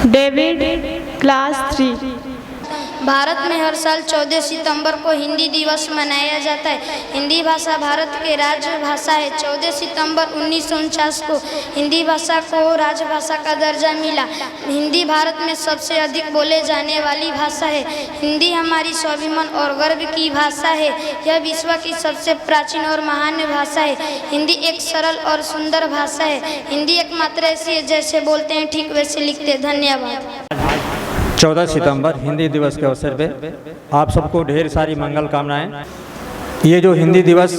David, class 3। Bharat में हर साल 14 सितंबर को हिंदी दिवस मनाया जाता है। हिंदी भाषा भारत की राजभाषा है। 14 सितंबर 1949 को हिंदी भाषा को राजभाषा का दर्जा मिला। हिंदी भारत में सबसे अधिक बोले जाने वाली भाषा है। हिंदी हमारी स्वाभिमान और गर्व की भाषा है। यह विश्व की सबसे प्राचीन और महान भाषा है। हिंदी एक सरल और सुंदर भाषा है। हिंदी एकमात्र ऐसी है जैसे बोलते हैं ठीक वैसे लिखते हैं। धन्यवाद। 14 सितंबर हिंदी दिवस के अवसर पे आप सबको ढेर सारी मंगल कामनाएं। ये जो हिंदी दिवस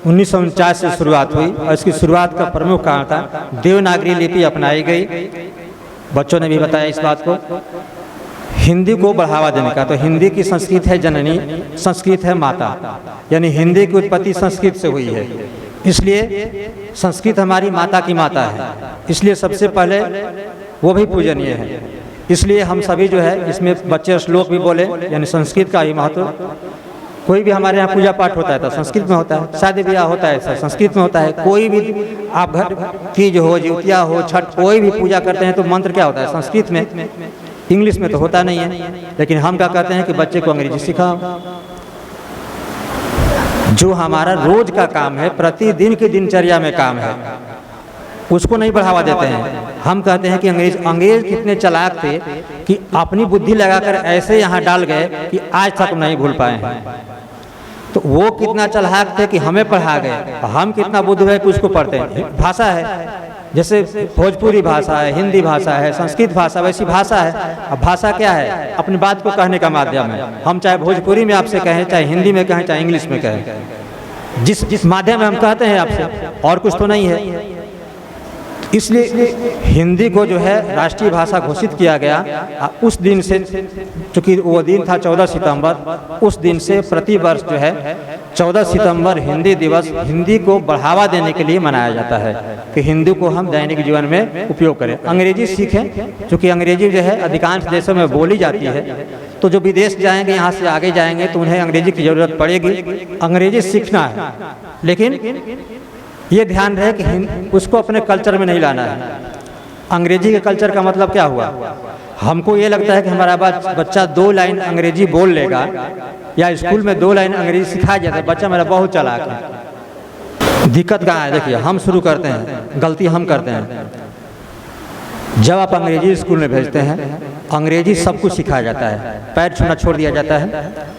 1949 से शुरुआत हुई और इसकी शुरुआत का प्रमुख कारण था देवनागरी लिपि अपनाई गई। बच्चों ने भी बताया इस बात को, हिंदी को बढ़ावा देने का। तो हिंदी की संस्कृत है जननी, संस्कृत है माता, यानी हिंदी की उत्पत्ति संस्कृत से हुई है। इसलिए संस्कृत हमारी माता की माता है, इसलिए सबसे पहले वो भी पूजनीय है। इसलिए हम सभी जो है इसमें बच्चे श्लोक भी बोले, यानी संस्कृत का ही महत्व। कोई भी हमारे यहाँ पूजा पाठ होता है तो संस्कृत में होता है, शादी ब्याह होता है तो संस्कृत में होता है। कोई भी आप घर तीज हो, जितिया हो, छठ, कोई भी पूजा करते हैं तो मंत्र क्या होता है? संस्कृत में। इंग्लिश में तो होता नहीं है। लेकिन हम क्या कहते हैं कि बच्चे को अंग्रेजी सिखाओ। जो हमारा रोज का काम है, प्रतिदिन की दिनचर्या में काम है, उसको नहीं बढ़ावा देते हैं। हम कहते हैं कि अंग्रेज कितने चालाक थे कि अपनी बुद्धि लगाकर ऐसे यहाँ डाल गए कि आज तक नहीं भूल पाए हैं। तो वो कितना चालाक थे कि हमें पढ़ा गए। हम कितना बुद्ध है कि उसको पढ़ते हैं। भाषा है, जैसे भोजपुरी भाषा है, हिंदी भाषा है, संस्कृत भाषा, वैसी भाषा है। अब भाषा क्या है? अपनी बात को कहने का माध्यम है। हम चाहे भोजपुरी में आपसे कहें, चाहे हिंदी में कहें, चाहे इंग्लिश में कहें, जिस माध्यम में हम कहते हैं आपसे, और कुछ तो नहीं है। इसलिए हिंदी को जो है राष्ट्रीय भाषा घोषित किया गया। उस दिन से, चूँकि वो दिन था 14 सितंबर, उस दिन से प्रति वर्ष जो है 14 सितंबर हिंदी दिवस हिंदी को बढ़ावा देने के लिए मनाया जाता है कि हिंदी को हम दैनिक जीवन में उपयोग करें। अंग्रेजी सीखें, चूँकि अंग्रेजी जो है अधिकांश देशों में बोली जाती है। तो जो विदेश जाएंगे, यहाँ से आगे जाएंगे तो उन्हें अंग्रेजी की ज़रूरत पड़ेगी। अंग्रेजी सीखना है, लेकिन ये ध्यान रहे कि उसको अपने कल्चर में नहीं लाना है। अंग्रेजी के कल्चर का मतलब क्या हुआ? हमको ये लगता है कि हमारा बच्चा 2 लाइन अंग्रेजी बोल लेगा या स्कूल में 2 लाइन अंग्रेजी सिखाया जाता है, बच्चा मेरा बहुत चालाक है। दिक्कत कहाँ है? देखिए, हम शुरू करते हैं, गलती हम करते हैं। जब आप अंग्रेजी स्कूल में भेजते हैं, अंग्रेजी सब कुछ सिखाया जाता है, पैर छूना छोड़ दिया जाता है।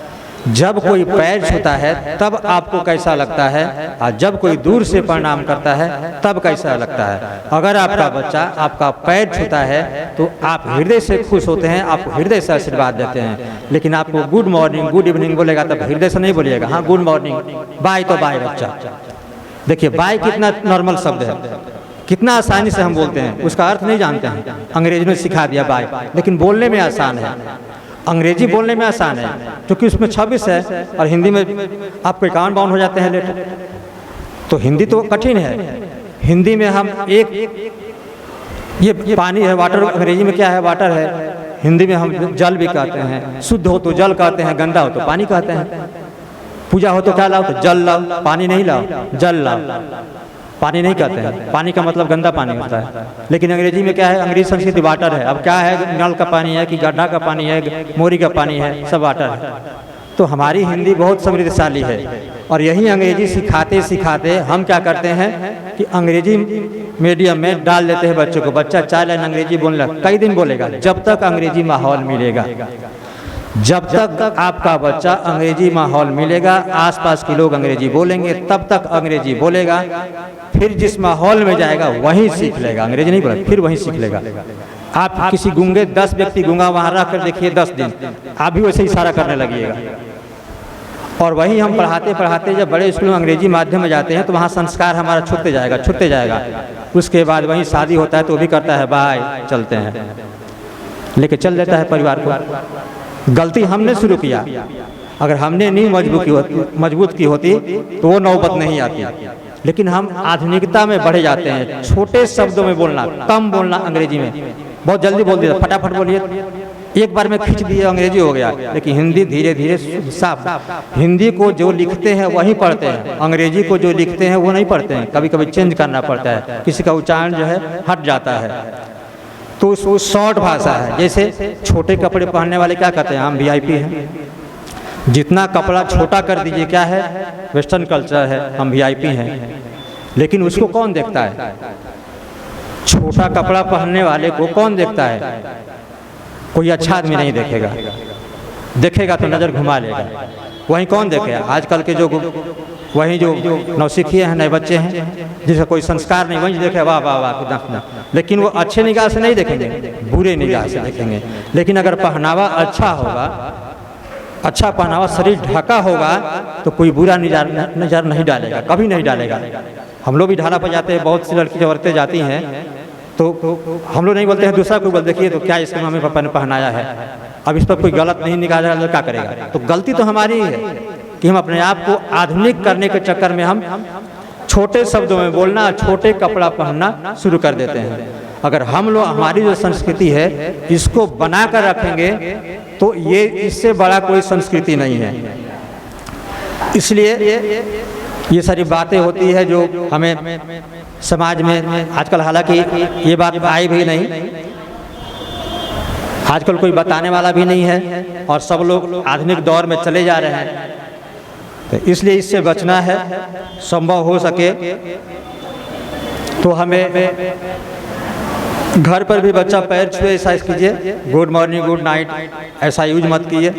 जब कोई पैर छूता है तब आपको कैसा लगता है, और जब कोई दूर से प्रणाम करता है तब कैसा लगता है। अगर आपका बच्चा आपका पैर छूता है तो आप हृदय से खुश होते हैं, आप हृदय से आशीर्वाद देते हैं। लेकिन आपको गुड मॉर्निंग, गुड इवनिंग बोलेगा तब हृदय से नहीं बोलिएगा। हाँ, गुड मॉर्निंग, बाय तो बाय बच्चा। देखिए, बाय कितना नॉर्मल शब्द है, कितना आसानी से हम बोलते हैं, उसका अर्थ नहीं जानते हैं। अंग्रेजी ने सिखा दिया बाय, लेकिन बोलने में आसान है। अंग्रेजी बोलने में आसान है क्योंकि उसमें 26 है, और हिंदी में आपको 51-52 हो जाते हैं लेटर। तो हिंदी तो कठिन है। हिंदी में हम ये पानी है, वाटर, अंग्रेजी में क्या है? वाटर है। हिंदी में हम जल भी कहते हैं। शुद्ध हो तो जल कहते हैं, गंदा हो तो पानी कहते हैं। पूजा हो तो क्या लाओ? तो जल लाओ, पानी नहीं लाओ, जल लाओ। पानी नहीं कहते हैं, पानी का मतलब गंदा पानी होता है। लेकिन अंग्रेजी में क्या है? अंग्रेजी संस्कृति वाटर है। अब क्या है? नल का पानी है कि गड्ढा का पानी है, मोरी का पानी है, सब वाटर है। तो हमारी हिंदी बहुत समृद्धशाली है। और यही अंग्रेजी सिखाते सिखाते हम क्या करते हैं कि अंग्रेजी मीडियम में डाल देते हैं बच्चों को। बच्चा 4 लाइन अंग्रेजी बोलना कई दिन बोलेगा, जब तक अंग्रेजी माहौल मिलेगा। जब तक आपका बच्चा अंग्रेजी माहौल मिलेगा, आसपास के लोग अंग्रेजी बोलेंगे, तब तक अंग्रेजी बोलेगा। फिर जिस माहौल में जाएगा वहीं सीख लेगा। अंग्रेजी नहीं बोला, फिर वहीं सीख लेगा। आप किसी गूंगे 10 व्यक्ति गूंगा वहाँ रख कर देखिए 10 दिन, आप भी वैसे इशारा करने लगिएगा। और वही हम पढ़ाते पढ़ाते जब बड़े स्कूल में अंग्रेजी माध्यम में जाते हैं तो वहाँ संस्कार हमारा छूटते जाएगा। उसके बाद वहीं शादी होता है तो वो भी करता है बाय, चलते हैं, लेके चल देता है परिवार को। गलती हमने शुरू किया। अगर हमने नींव मजबूत की होती तो वो नौबत नहीं आती। लेकिन हम आधुनिकता में बढ़े जाते हैं। छोटे शब्दों में बोलना, कम बोलना, अंग्रेजी में बहुत जल्दी बोल दिया, फटाफट बोलिए, एक बार में खींच दिए अंग्रेजी हो गया, लेकिन हिंदी धीरे धीरे साफ। हिंदी को जो लिखते हैं वही पढ़ते हैं, अंग्रेजी को जो लिखते हैं वो नहीं पढ़ते हैं, कभी कभी चेंज करना पड़ता है, किसी का उच्चारण जो है हट जाता है। तो वो शॉर्ट भाषा है। जैसे छोटे कपड़े पहनने वाले क्या कहते हैं, हम वीआईपी हैं, जितना कपड़ा छोटा कर दीजिए क्या है, वेस्टर्न कल्चर है, हम वीआईपी हैं। लेकिन उसको कौन देखता है, छोटा कपड़ा पहनने वाले को कौन देखता है, कोई अच्छा आदमी नहीं देखेगा, देखेगा तो नज़र घुमा लेगा। वहीं कौन देखेगा, आजकल के जो वहीं जो नौसिखिए हैं, नए बच्चे हैं, जिसका कोई संस्कार नहीं, वहीं देखे वाह वाह वाह कितना, लेकिन वो अच्छे निगाह से नहीं देखेंगे, बुरे निगाह से देखेंगे। लेकिन अगर पहनावा अच्छा होगा, अच्छा पहनावा, शरीर ढका होगा, तो कोई बुरा नज़र नहीं डालेगा, कभी नहीं डालेगा। हम लोग भी ढाला पर जाते हैं, बहुत सी लड़की औरतें जाती हैं, तो हम लोग नहीं बोलते हैं, दूसरा कोई बोल देखिए तो क्या इसके मम्मी पापा ने पहनाया है, अब इस पर कोई गलत नहीं निकाला तो क्या करेगा। तो गलती तो हमारी ही है कि हम अपने आप को आधुनिक करने के चक्कर में हम छोटे शब्दों में बोलना, छोटे कपड़ा पहनना शुरू कर देते हैं। अगर हम लोग हमारी जो संस्कृति है इसको बना कर रखेंगे तो ये इससे बड़ा कोई संस्कृति नहीं है। इसलिए ये सारी बातें होती है जो हमें समाज में आजकल, हालांकि ये बात आई भी नहीं, आजकल कोई बताने वाला भी नहीं है और सब लोग आधुनिक दौर में चले जा रहे हैं। तो इसलिए इससे बचना है, संभव हो सके तो हमें घर पर भी बच्चा पैर छुए ऐसा कीजिए, गुड मॉर्निंग गुड नाइट ऐसा यूज मत कीजिए।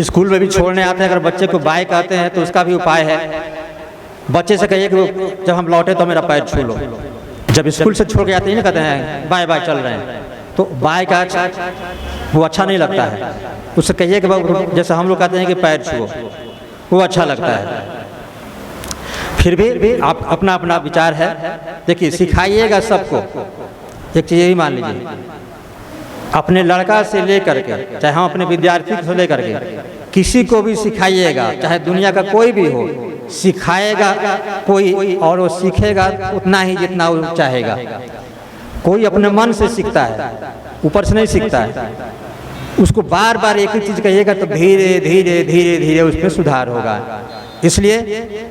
स्कूल में भी छोड़ने आते हैं, अगर बच्चे को बाय कहते हैं तो उसका भी उपाय है, बच्चे से कहिए कि जब हम लौटे तो मेरा पैर छू लो। जब स्कूल से छोड़ के आते हैं ना, कहते हैं बाय बाय चल रहे हैं, तो बाय का वो अच्छा नहीं लगता है, उससे कहिए कि जैसे हम लोग कहते हैं कि पैर छुओ, वो अच्छा लगता है। फिर भी आप अपना अपना विचार है, देखिए सिखाइएगा सबको। एक चीज़ यही मान लीजिए, अपने लड़का से लेकर के, चाहे हम अपने विद्यार्थी से लेकर के, किसी को भी सिखाइएगा, चाहे दुनिया का कोई भी हो, सिखाएगा कोई और वो सीखेगा उतना ही जितना वो चाहेगा। कोई अपने मन से सीखता है, ऊपर से नहीं सीखता है। उसको बार बार एक ही चीज़ कहिएगा तो धीरे धीरे धीरे धीरे उसमें सुधार होगा। इसलिए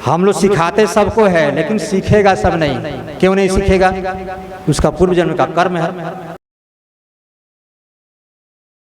हम लोग सिखाते सबको है, लेकिन सीखेगा सब नहीं। क्यों नहीं सीखेगा, उसका पूर्व जन्म का कर्म है।